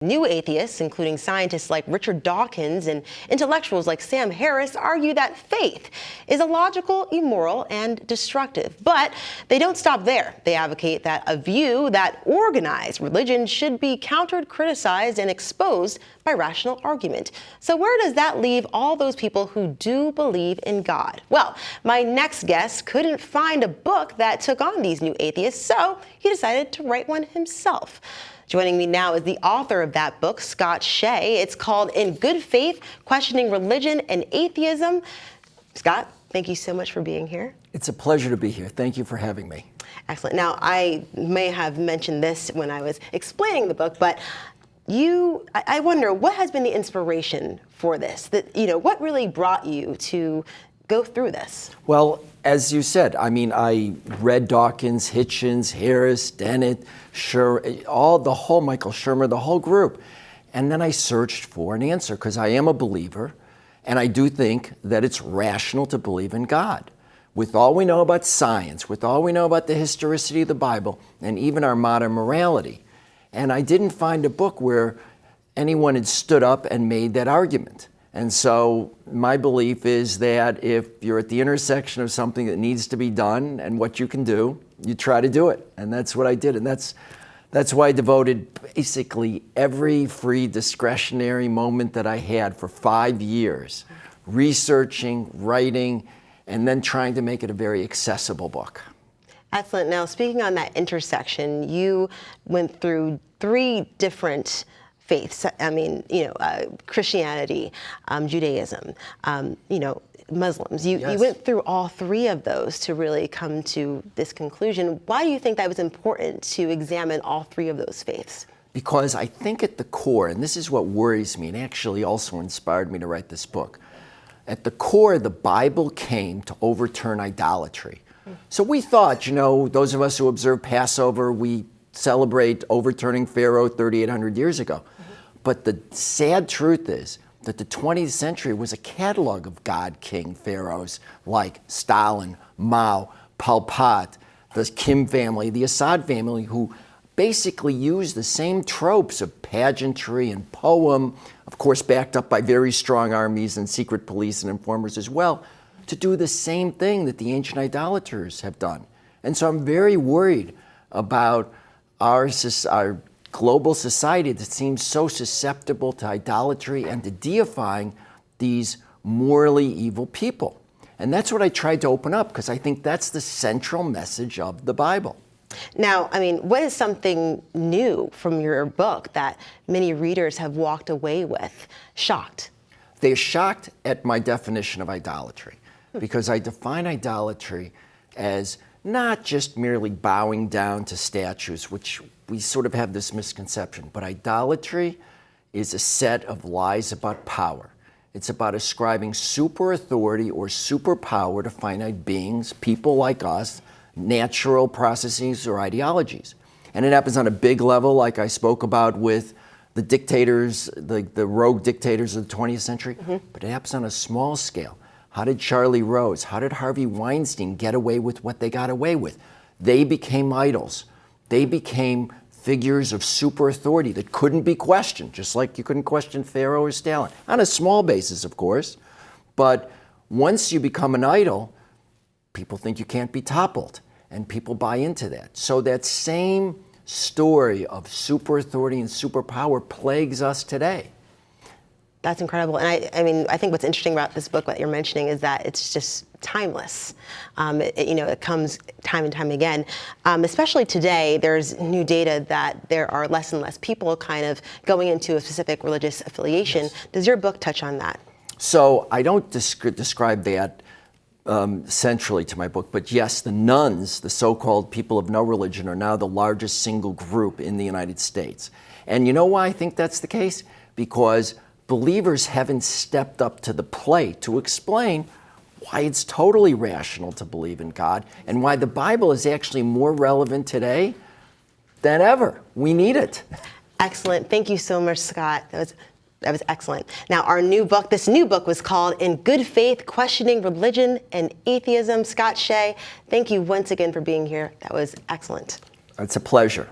New atheists, including scientists like Richard Dawkins and intellectuals like Sam Harris, argue that faith is illogical, immoral, and destructive. But they don't stop there. They advocate that a view that organized religion should be countered, criticized, and exposed by rational argument. So where does that leave all those people who do believe in God? Well, my next guest couldn't find a book that took on these new atheists, so he decided to write one himself. Joining me now is the author of that book, Shay. It's called In Good Faith, Questioning Religion and Atheism. Scott, thank you so much for being here. It's a pleasure to be here. Thank you for having me. Excellent. Now, I may have mentioned this when I was explaining the book, but I wonder, what has been the inspiration for this? What really brought you to go through this? Well, as you said, I read Dawkins, Hitchens, Harris, Dennett, the whole Michael Shermer, the whole group. And then I searched for an answer because I am a believer, and I do think that it's rational to believe in God. With all we know about science, with all we know about the historicity of the Bible, and even our modern morality. And I didn't find a book where anyone had stood up and made that argument. And so my belief is that if you're at the intersection of something that needs to be done and what you can do, you try to do it. And that's what I did. And that's why I devoted basically every free discretionary moment that I had for 5 years, researching, writing, and then trying to make it a very accessible book. Excellent. Now, speaking on that intersection, you went through 3 different faiths. Christianity, Judaism, Muslims. You went through all 3 of those to really come to this conclusion. Why do you think that was important to examine all 3 of those faiths? Because I think at the core, and this is what worries me and actually also inspired me to write this book, at the core, the Bible came to overturn idolatry. So we thought, those of us who observe Passover, we celebrate overturning Pharaoh 3,800 years ago. But the sad truth is that the 20th century was a catalog of God-king pharaohs like Stalin, Mao, Pol Pot, the Kim family, the Assad family, who basically used the same tropes of pageantry and poem, of course backed up by very strong armies and secret police and informers as well, to do the same thing that the ancient idolaters have done. And so I'm very worried about our global society that seems so susceptible to idolatry and to deifying these morally evil people. And that's what I tried to open up, because I think that's the central message of the Bible. Now, what is something new from your book that many readers have walked away with, shocked? They're shocked at my definition of idolatry, because I define idolatry as not just merely bowing down to statues, which we sort of have this misconception, but idolatry is a set of lies about power. It's about ascribing super authority or superpower to finite beings, people like us, natural processes or ideologies. And it happens on a big level, like I spoke about with the dictators, the rogue dictators of the 20th century, but it happens on a small scale. How did Charlie Rose, how did Harvey Weinstein get away with what they got away with? They became idols. They became figures of super authority that couldn't be questioned, just like you couldn't question Pharaoh or Stalin, on a small basis, of course. But once you become an idol, people think you can't be toppled, and people buy into that. So that same story of super authority and superpower plagues us today. That's incredible. And I think what's interesting about this book, what you're mentioning, is that it's just timeless. It comes time and time again. Especially today, there's new data that there are less and less people kind of going into a specific religious affiliation. Yes. Does your book touch on that? So I don't describe that centrally to my book, but yes, the nones, the so-called people of no religion, are now the largest single group in the United States. And you know why I think that's the case? Because believers haven't stepped up to the plate to explain why it's totally rational to believe in God and why the Bible is actually more relevant today than ever. We need it. Excellent. Thank you so much, Scott. That was excellent. Now, this new book was called In Good Faith, Questioning Religion and Atheism. Shay, thank you once again for being here. That was excellent. It's a pleasure.